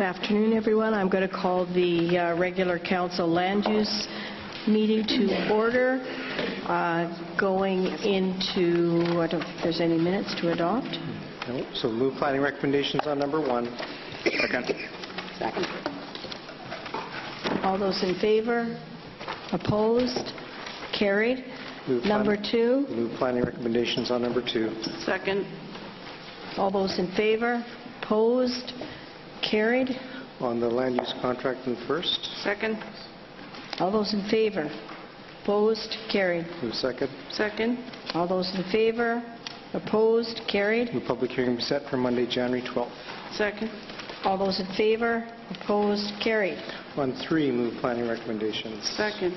afternoon, everyone. I'm going to call the regular council land use meeting to order. Going into, I don't think there's any minutes to adopt. No. So move planning recommendations on number 1. Second. Second. All those in favor? Opposed? Carried. Number 2. Move planning recommendations on number 2. Second. All those in favor? Opposed? Carried. On the land use contract in first. Second. All those in favor? Opposed? Carried. Move second. Second. All those in favor? Opposed? Carried. Move public hearing be set for Monday, January 12th. Second. All those in favor? Opposed? Carried. On 3, move planning recommendations. Second.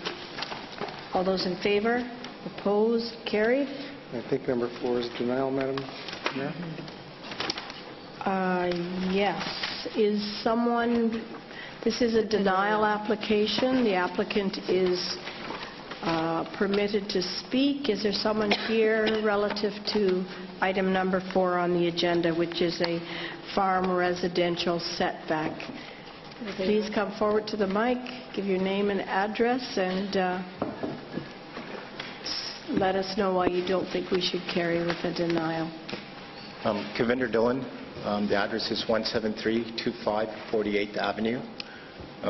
All those in favor? Opposed? Carried. I think number 4 is denial, Madam Mayor. Yes. Is someone, this is a denial application. The applicant is permitted to speak. Is there someone here relative to item number 4 on the agenda, which is a farm residential setback? Please come forward to the mic, give your name and address, and let us know why you don't think we should carry with a denial. Kavinder Dillon. The address is 17325 48th Avenue.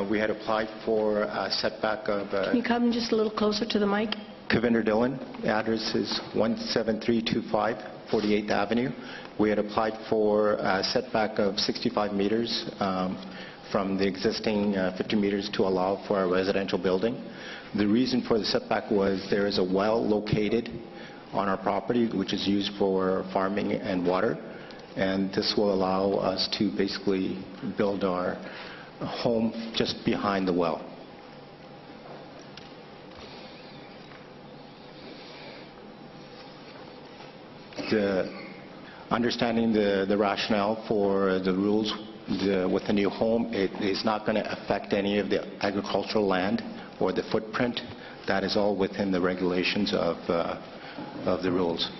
We had applied for a setback of... Can you come just a little closer to the mic? Kavinder Dillon. The address is 17325 48th Avenue. We had applied for a setback of 65 meters from the existing 50 meters to allow for a residential building. The reason for the setback was there is a well located on our property which is used for farming and water, and this will allow us to basically build our home just behind the well. Understanding the rationale for the rules with the new home, it is not going to affect any of the agricultural land or the footprint. That is all within the regulations of the rules.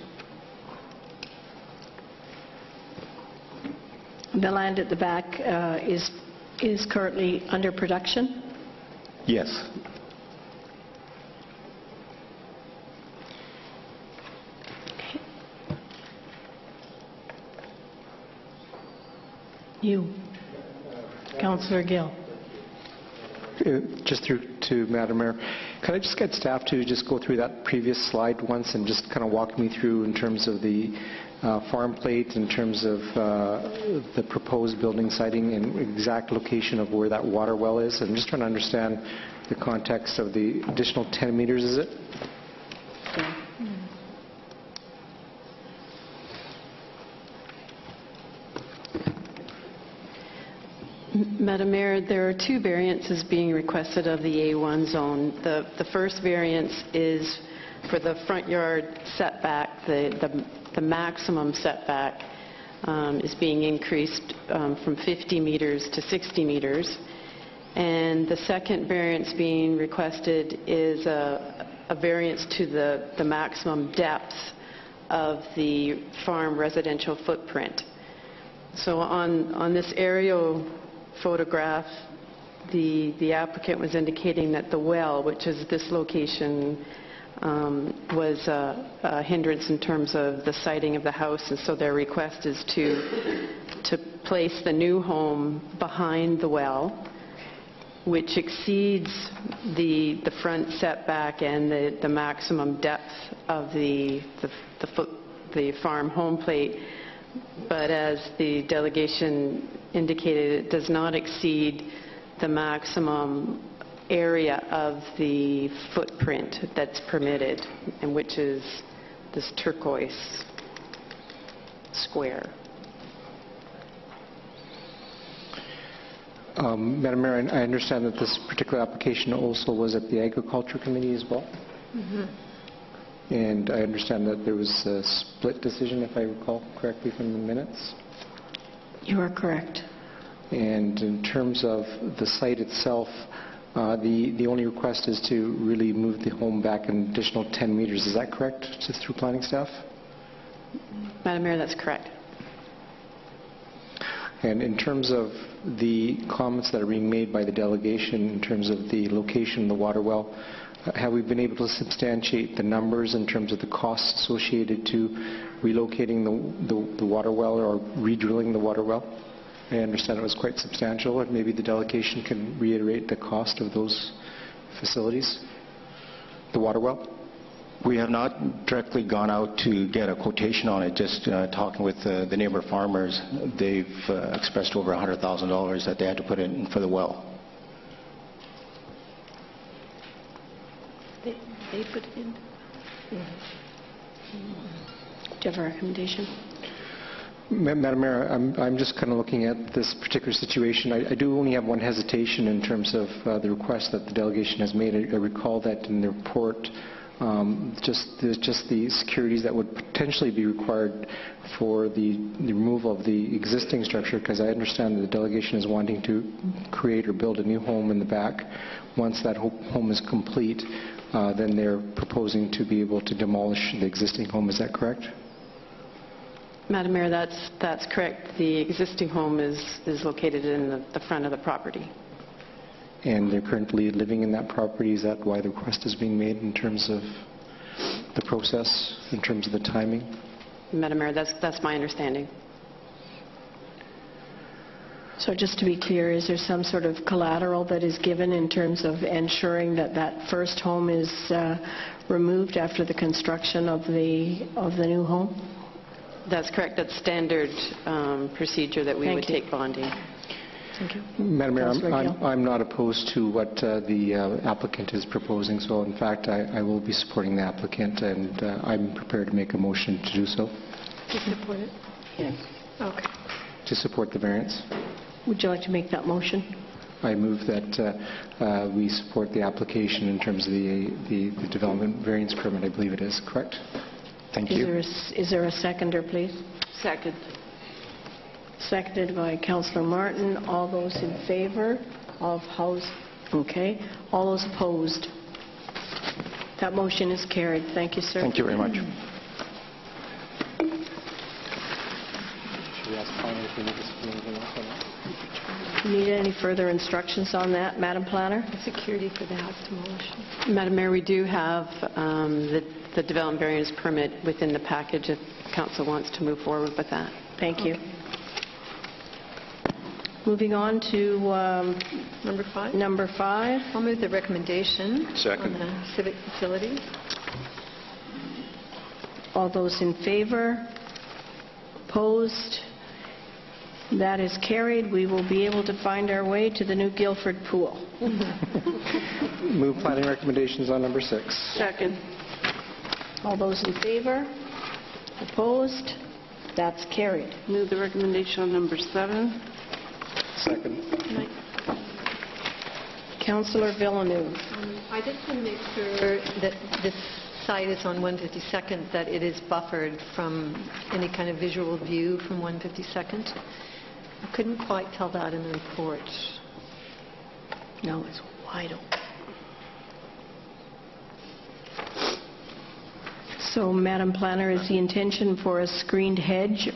The land at the back is currently under production? Yes. Okay. You, Councillor Gill. Just through to Madam Mayor, can I just get staff to just go through that previous slide once and just kind of walk me through in terms of the farm plate, in terms of the proposed building siting and exact location of where that water well is? I'm just trying to understand the context of the additional 10 meters, is it? Yeah. Madam Mayor, there are 2 variances being requested of the A1 zone. The first variance is for the front yard setback. The maximum setback is being increased from 50 meters to 60 meters. And the second variance being requested is a variance to the maximum depth of the farm residential footprint. So on this aerial photograph, the applicant was indicating that the well, which is this location, was a hindrance in terms of the siting of the house, and so their request is to place the new home behind the well, which exceeds the front setback and the maximum depth of the farm home plate. But as the delegation indicated, it does not exceed the maximum area of the footprint that's permitted, and which is this turquoise square. Madam Mayor, I understand that this particular application also was at the Agriculture Committee as well. Mm-hmm. And I understand that there was a split decision, if I recall correctly from the minutes. You are correct. And in terms of the site itself, the only request is to really move the home back an additional 10 meters. Is that correct, just through planning staff? Madam Mayor, that's correct. And in terms of the comments that are being made by the delegation in terms of the location of the water well, have we been able to substantiate the numbers in terms of the costs associated to relocating the water well or redrilling the water well? I understand it was quite substantial, and maybe the delegation can reiterate the cost of those facilities, the water well? We have not directly gone out to get a quotation on it, just talking with the neighbor farmers. They've expressed over $100,000 that they had to put in for the well. They put it in? Do you have a recommendation? Madam Mayor, I'm just kind of looking at this particular situation. I do only have one hesitation in terms of the request that the delegation has made. I recall that in the report, just the securities that would potentially be required for the removal of the existing structure, because I understand that the delegation is wanting to create or build a new home in the back. Once that home is complete, then they're proposing to be able to demolish the existing home. Is that correct? Madam Mayor, that's correct. The existing home is located in the front of the property. And they're currently living in that property. Is that why the request is being made in terms of the process, in terms of the timing? Madam Mayor, that's my understanding. So just to be clear, is there some sort of collateral that is given in terms of ensuring that that first home is removed after the construction of the new home? That's correct. That's standard procedure that we would take bonding. Thank you. Madam Mayor, I'm not opposed to what the applicant is proposing, so in fact I will be supporting the applicant, and I'm prepared to make a motion to do so. Do you support it? Yes. Okay. To support the variance. Would you like to make that motion? I move that we support the application in terms of the development variance permit, I believe it is, correct? Thank you. Is there a seconder, please? Second. Seconded by Councillor Martin. All those in favor of House? Okay. All those opposed? That motion is carried. Thank you, sir. Thank you very much. Should we ask Connie if we need to say anything else on that? Need any further instructions on that, Madam Planner? Security for the house demolition. Madam Mayor, we do have the development variance permit within the package if Council wants to move forward with that. Thank you. Moving on to Number 5? number 5. I'll move the recommendation Second. on the civic facilities. All those in favor? Opposed? That is carried. We will be able to find our way to the new Guildford pool. Move planning recommendations on number 6. Second. All those in favor? Opposed? That's carried. Move the recommendation on number 7. Second. Councillor Villeneuve. I just want to make sure that this site is on 152nd, that it is buffered from any kind of visual view from 152nd. I couldn't quite tell that in the report. No, it's wide open. So, Madam Planner, is the intention for a screened hedge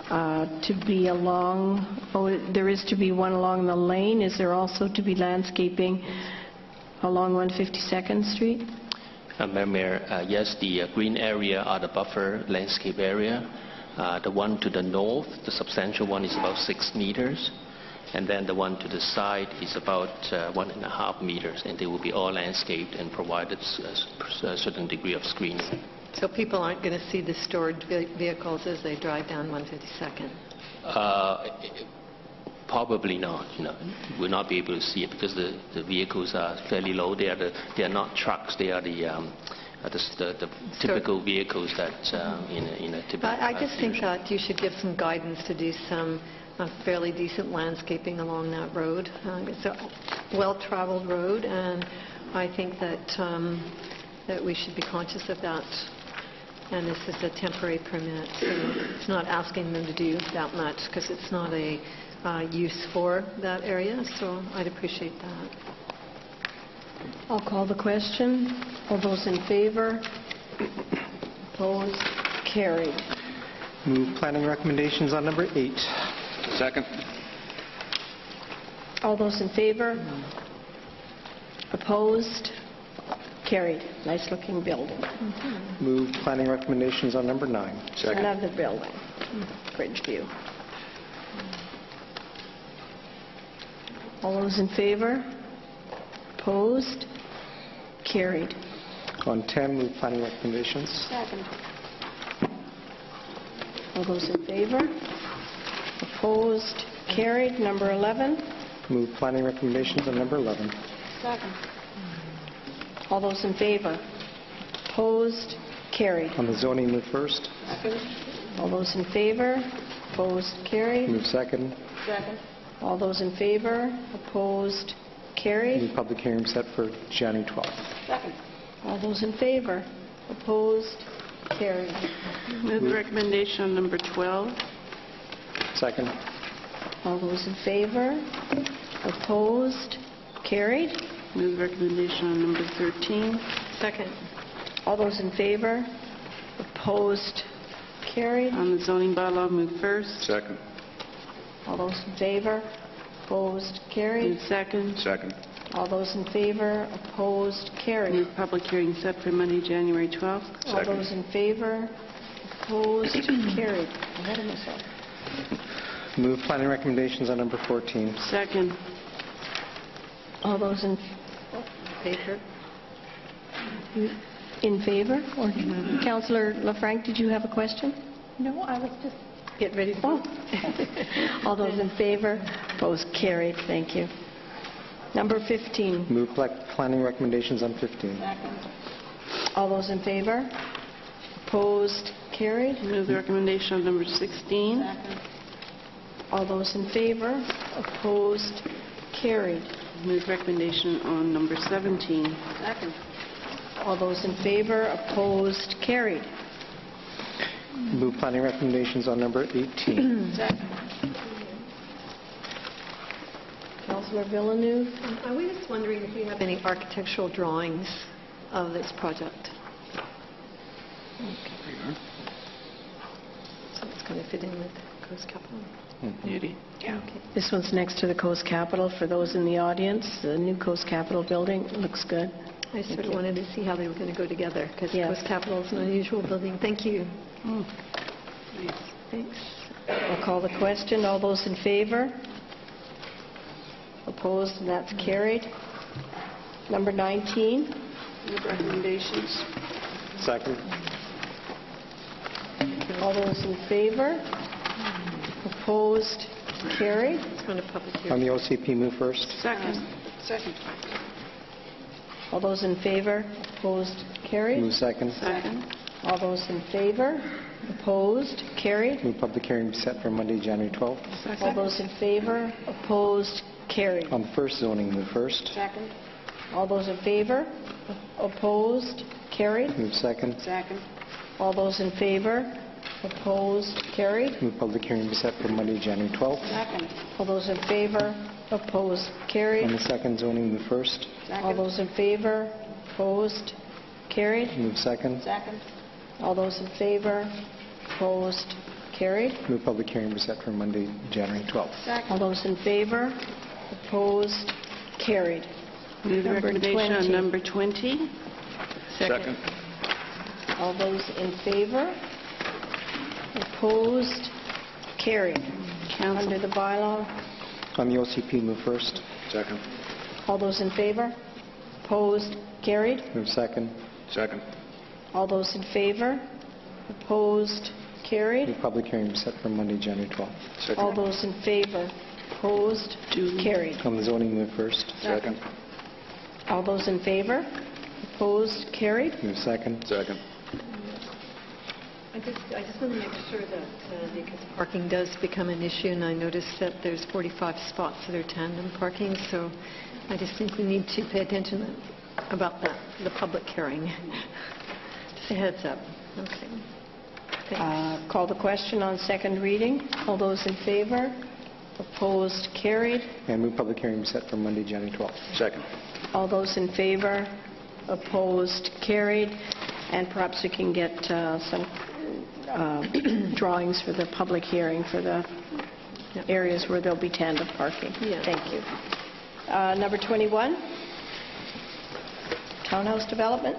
to be along, there is to be one along the lane. Is there also to be landscaping along 152nd Street? Madam Mayor, yes, the green area are the buffer landscape area. The one to the north, the substantial one, is about 6 meters. And then the one to the side is about 1.5 meters. And they will be all landscaped and provided a certain degree of screening. So people aren't going to see the stored vehicles as they drive down 152nd? Probably not. We'll not be able to see it because the vehicles are fairly low. They are not trucks. They are the typical vehicles that in a typical. I just think that you should give some guidance to do some fairly decent landscaping along that road. It's a well-traveled road, and I think that we should be conscious of that. And this is a temporary permit, so it's not asking them to do that much because it's not a use for that area, so I'd appreciate that. I'll call the question. All those in favor? Opposed? Carried. Move planning recommendations on number 8. Second. All those in favor? Opposed? Carried. Nice-looking building. Move planning recommendations on number 9. Second. Another building. Bridge view. All those in favor? Opposed? Carried. On 10, move planning recommendations. Second. All those in favor? Opposed? Carried. Number 11. Move planning recommendations on number 11. Second. All those in favor? Opposed? Carried. On the zoning, move first. All those in favor? Opposed? Carried. Move second. Second. All those in favor? Opposed? Carried. Move public hearing set for January 12th. Second. All those in favor? Opposed? Carried. Move the recommendation on number 12. Second. All those in favor? Opposed? Carried. Move the recommendation on number 13. Second. All those in favor? Opposed? Carried. On the zoning bylaw, move first. Second. All those in favor? Opposed? Move Carried. second. Second. All those in favor? Opposed? Carried. Move public hearing set for Monday, January 12th. All those in favor? Opposed? Carried. Ahead of myself. Move planning recommendations on number 14. Second. All those in Favor? favor? Or Councillor LaFranc, did you have a question? No, I was just... Get ready to vote. All those in favor? Opposed? Carried. Thank you. Number 15. Move planning recommendations on 15. All those in favor? Opposed? Carried. Move the recommendation on number 16. All those in favor? Opposed? Carried. Move recommendation on number 17. All those in favor? Opposed? Carried. Move planning recommendations on number 18. Councillor Villeneuve? Are we just wondering if we have any architectural drawings of this project? So it's going to fit in with Coast Capital? Beauty. Okay. This one's next to the Coast Capitol. For those in the audience, the new Coast Capitol building looks good. I sort of wanted to see how they were going to go together, because Yes. Coast Capital is an unusual building. Thank you. Thanks. I'll call the question. All those in favor? Opposed? And that's carried. Number 19. Move recommendations. Second. All those in favor? Opposed? Carried. It's going to public On hearing. the OCP, move first. Second. All those in favor? Opposed? Carried. Move second. Second. All those in favor? Opposed? Carried. Move public hearing set for Monday, January 12th. All those in favor? Opposed? Carried. On the first zoning, move first. Second. All those in favor? Opposed? Carried. Move second. Second. All those in favor? Opposed? Carried. Move public hearing set for Monday, January 12th. All those in favor? Opposed? On Carried. the second zoning, move first. All those in favor? Opposed? Carried. Move second. All those in favor? Opposed? Carried. Move public hearing set for Monday, January 12th. All those in favor? Opposed? Carried. Move the Number recommendation 20. on number 20. Second. All those in favor? Opposed? Carried. Council. Under the bylaw, On the OCP, move first. Second. all those in favor? Opposed? Carried. Move second. Second. All those in favor? Opposed? Carried. Move public hearing set for Monday, January 12th. Second. All those in favor? Opposed? Carried. On the zoning, move first. Second. All those in favor? Opposed? Carried. Move second. Second. I just want to make sure that, because parking does become an issue, and I noticed that there's 45 spots that are tandem parking, so I just think we need to pay attention about that, the public hearing. Just a heads up. Okay. Thanks. Call the question on second reading. All those in favor? Opposed? Carried. And move public hearing set for Monday, January 12th. Second. All those in favor? Opposed? Carried. And perhaps we can get some drawings for the public hearing for the areas where there'll be tandem parking. Yeah. Thank you. Number 21, townhouse development.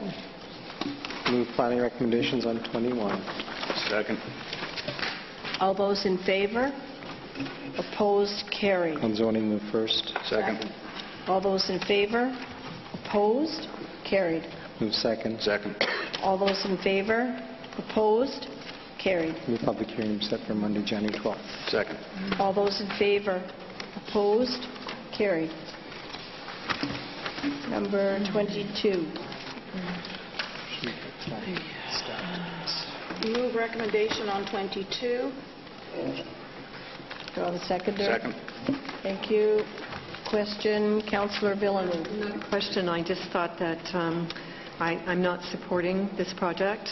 Move planning recommendations on 21. Second. All those in favor? Opposed? Carried. On zoning, move first. Second. All those in favor? Opposed? Carried. Move second. Second. All those in favor? Opposed? Carried. Move public hearing set for Monday, January 12th. Second. All those in favor? Opposed? Carried. Number 22. Move recommendation on 22. Do I have a seconder? Second. Thank you. Question, Councillor Villeneuve. Not a question. I just thought that I'm not supporting this project,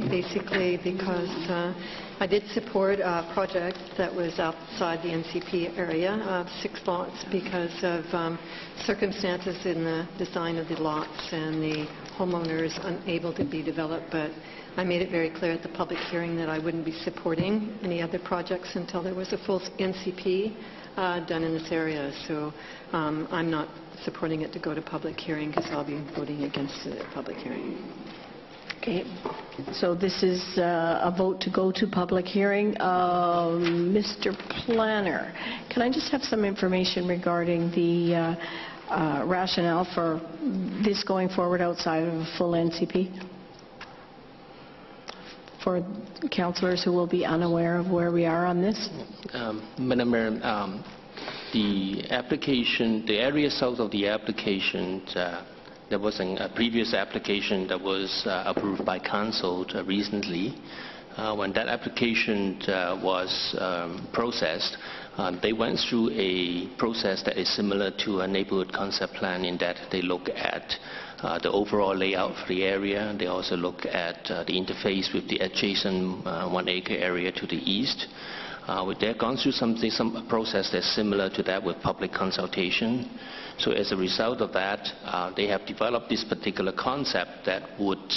basically because I did support a project that was outside the NCP area, 6 lots, because of circumstances in the design of the lots and the homeowners unable to be developed. But I made it very clear at the public hearing that I wouldn't be supporting any other projects until there was a full NCP done in this area. So I'm not supporting it to go to public hearing because I'll be voting against it at public hearing. Okay. So this is a vote to go to public hearing. Mr. Planner, can I just have some information regarding the rationale for this going forward outside of a full NCP? For councillors who will be unaware of where we are on this? Madam Mayor, the application, the area south of the application, there was a previous application that was approved by council recently. When that application was processed, they went through a process that is similar to a neighborhood concept plan in that they look at the overall layout for the area. They also look at the interface with the adjacent 1 acre area to the east. They've gone through some process that's similar to that with public consultation. So as a result of that, they have developed this particular concept that would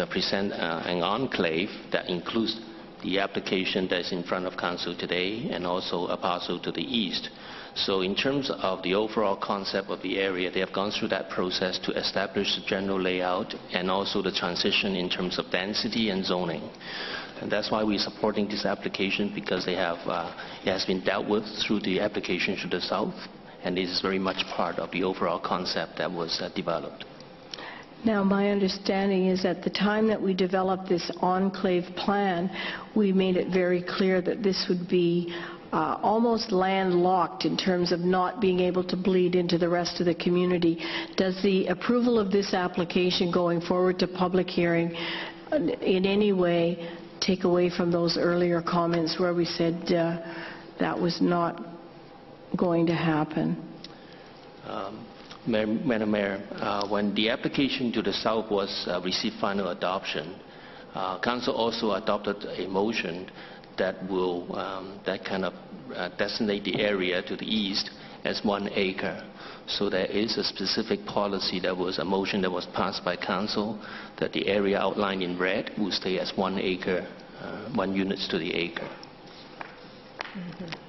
present an enclave that includes the application that's in front of council today and also a parcel to the east. So in terms of the overall concept of the area, they have gone through that process to establish the general layout and also the transition in terms of density and zoning. And that's why we're supporting this application, because it has been dealt with through the application to the south, and it is very much part of the overall concept that was developed. Now, my understanding is at the time that we developed this enclave plan, we made it very clear that this would be almost landlocked in terms of not being able to bleed into the rest of the community. Does the approval of this application going forward to public hearing in any way take away from those earlier comments where we said that was not going to happen? Madam Mayor, when the application to the south was received final adoption, Council also adopted a motion that will designate the area to the east as 1 acre. So there is a specific policy that was a motion that was passed by Council that the area outlined in red will stay as 1 acre, 1 units to the acre.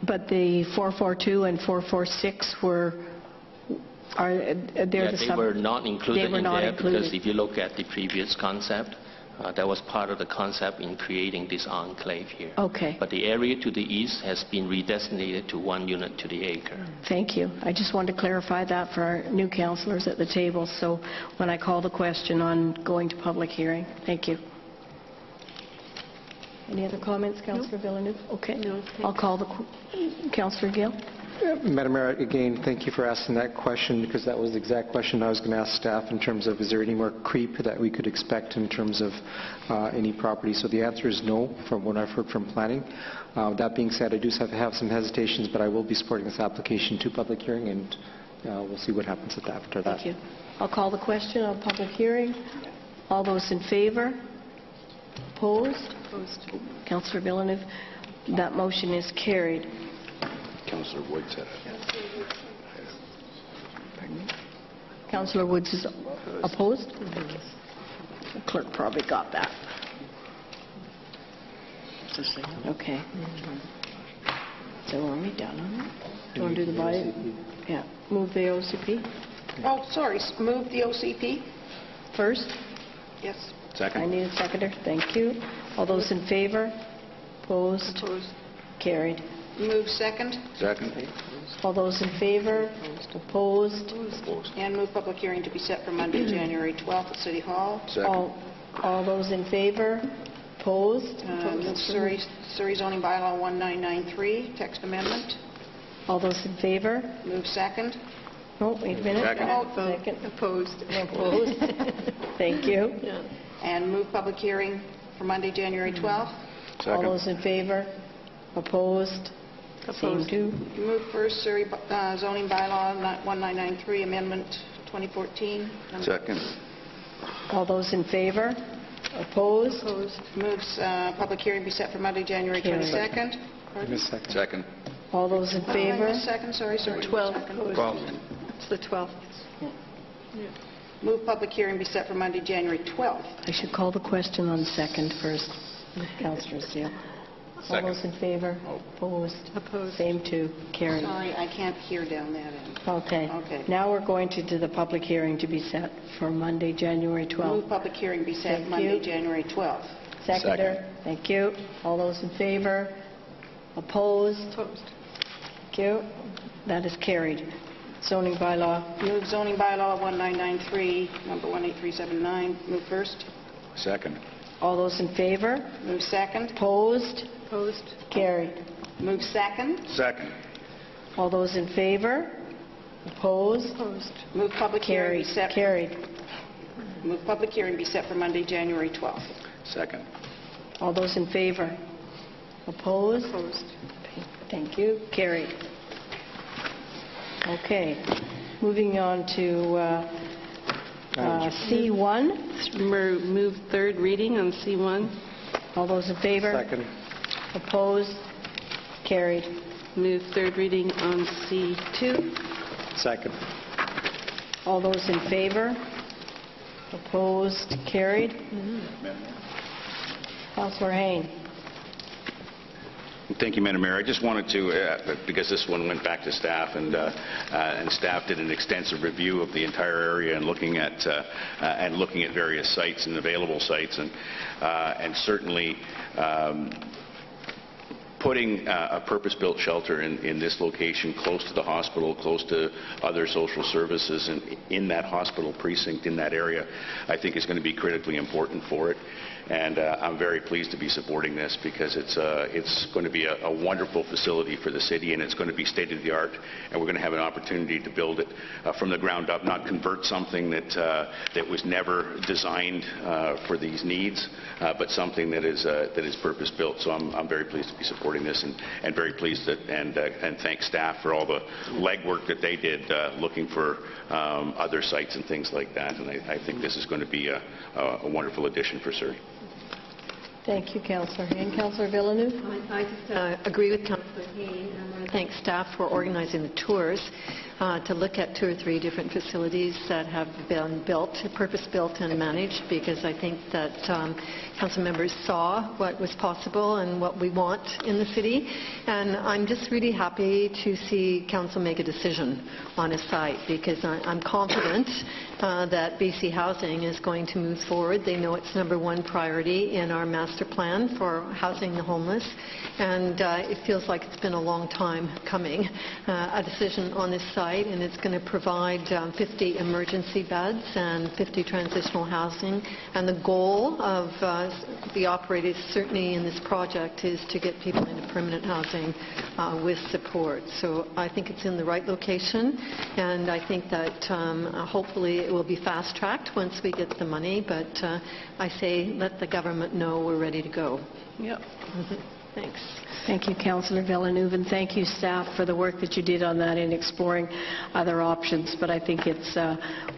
But the 442 and 446 were... They were not included They were in not there included. because if you look at the previous concept, that was part of the concept in creating this enclave here. Okay. But the area to the east has been redesignated to 1 unit to the acre. Thank you. I just wanted to clarify that for our new councillors at the table, so when I call the question on going to public hearing. Thank you. Any other comments, Councillor Villeneuve? Okay. No, I'll call the Councillor Gill. Madam Mayor, again, thank you for asking that question, because that was the exact question I was going to ask staff in terms of is there any more creep that we could expect in terms of any property. So the answer is no from what I've heard from planning. That being said, I do have some hesitations, but I will be supporting this application to public hearing, and we'll see what happens after that. Thank you. I'll call the question on public hearing. All those in favor? Opposed? Opposed. Councillor Villeneuve, that motion is carried. Councillor Woods said it. Councillor Woods is opposed? The clerk probably got that. Okay. So are we done on that? Do you want to do the body? Yeah. Move the OCP Oh, sorry, move the OCP? first. Yes. I Second. need a seconder. Thank you. All those in favor? Opposed? Opposed. Carried. Move second, Second. All those in favor? Opposed? Opposed. and move public hearing to be set for Monday, January 12th at City Hall. Second. All those in favor? Opposed? Move Surrey zoning bylaw 1993, text amendment. All those in favor? Move second. Oh, wait a minute. Second. Oh, Second. Opposed. Opposed? Thank you. Yeah. and move public hearing for Monday, January 12th. All Second. those in favor? Opposed? Same too. Move first Surrey zoning bylaw 1993, amendment 2014. Second. All those in favor? Opposed? Moves public hearing be set for Monday, January Carried. 22nd. Give me a second. Second. All those in I favor? missed second, sorry. 12th. Second. It's the 12th. Move public hearing be set for Monday, January 12th. I should call the question on second first. Councillor Steele. All Second. those in favor? Opposed? Opposed. Same too. Carried. Sorry, I can't hear down that end. Okay. Okay. Now we're going to do the public hearing to be set for Monday, January 12th. Move public hearing be set Thank Monday, you. January 12th. Seconder. Thank you. All those in favor? Opposed? Opposed. Thank you. That is carried. Zoning bylaw. Move zoning bylaw 1993, number 18379. Move first. Second. All those in favor? Move second. Opposed? Opposed. Carried. Move second. Second. All those in favor? Opposed? Opposed. Move public hearing be Carried. set. Carried. Move public hearing be set for Monday, January 12th. Second. All those in favor? Opposed? Opposed. Thank you. Carried. Okay. Moving on to C1. Move third reading on C1. All those in favor? Second. Opposed? Carried. Move third reading on C2. Second. All those in favor? Opposed? Carried. Councillor Hain. Thank you, Madam Mayor. I just wanted to, because this one went back to staff, and staff did an extensive review of the entire area and looking at various sites and available sites, and certainly putting a purpose-built shelter in this location, close to the hospital, close to other social services, and in that hospital precinct in that area, I think is going to be critically important for it. And I'm very pleased to be supporting this because it's going to be a wonderful facility for the city, and it's going to be state-of-the-art, and we're going to have an opportunity to build it from the ground up, not convert something that was never designed for these needs, but something that is purpose-built. So I'm very pleased to be supporting this, and very pleased that, and thank staff for all the legwork that they did looking for other sites and things like that. And I think this is going to be a wonderful addition for Surrey. Thank you, Councillor Hain. Councillor Villeneuve? I just agree with Councillor Hain, and I want to thank staff for organizing the tours to look at 2 or 3 different facilities that have been built, purpose-built and managed, because I think that council members saw what was possible and what we want in the city. And I'm just really happy to see council make a decision on a site, because I'm confident that BC Housing is going to move forward. They know it's #1 priority in our master plan for housing the homeless, and it feels like it's been a long time coming, a decision on this site, and it's going to provide 50 emergency beds and 50 transitional housing. And the goal of the operators, certainly in this project, is to get people into permanent housing with support. So I think it's in the right location, and I think that hopefully it will be fast-tracked once we get the money, but I say let the government know we're ready to go. Yep. Thanks. Thank you, Councillor Villeneuve, and thank you, staff, for the work that you did on that in exploring other options. But I think it's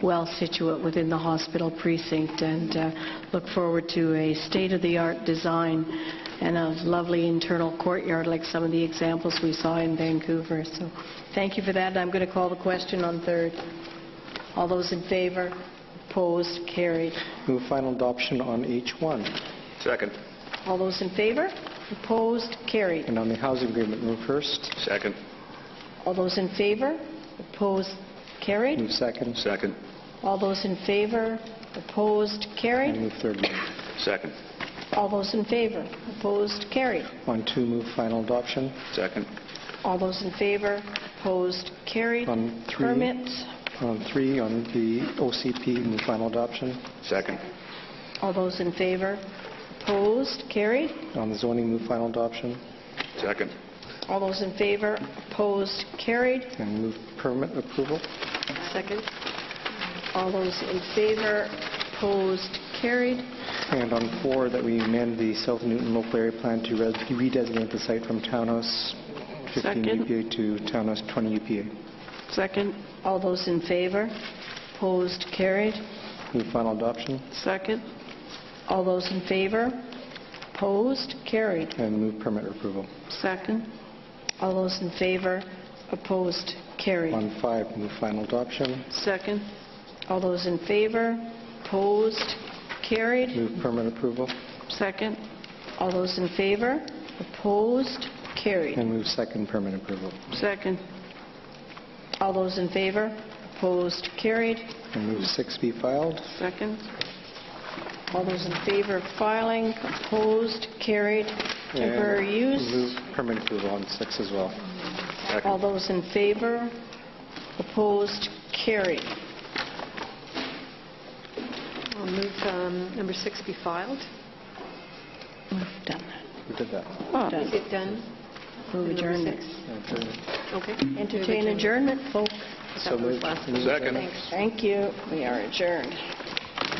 well situate within the hospital precinct, and look forward to a state-of-the-art design and a lovely internal courtyard like some of the examples we saw in Vancouver. So thank you for that. I'm going to call the question on third. All those in favor? Opposed? Carried. Move final adoption on H1. Second. All those in favor? Opposed? Carried. And on the housing agreement, move first. Second. All those in favor? Opposed? Carried. Move second. Second. All those in favor? Opposed? Carried. And move third. Second. All those in favor? Opposed? Carried. On 2, move final adoption. Second. All those in favor? Opposed? Carried. On 3. Permits? On 3, on the OCP, move final adoption. Second. All those in favor? Opposed? Carried. On the zoning, move final adoption. Second. All those in favor? Opposed? Carried. And move permit approval. Second. All those in favor? Opposed? Carried. And on 4, that we amend the South Newton local area plan to redesignate the site from Townhouse 15 Second. UPA to Townhouse 20 UPA. Second. All those in favor? Opposed? Carried. Move final adoption. Second. All those in favor? Opposed? Carried. And move permit approval. Second. All those in favor? Opposed? Carried. On 5, move final adoption. Second. All those in favor? Opposed? Carried. Move permit approval. Second. All those in favor? Opposed? Carried. And move second permit approval. Second. All those in favor? Opposed? Carried. And move 6 be filed. Second. All those in favor of filing? Opposed? Carried. Temporary And use? move permit approval on 6 as well. All those in favor? Opposed? Carried. I'll move number 6 be filed. We've done that. Who did that? Done. Is it done? Move Number adjournment. 6? Adjournment. Okay. Entertain adjournment, folks. So moved. last. Move Second. adjournment. Thank you. We are adjourned.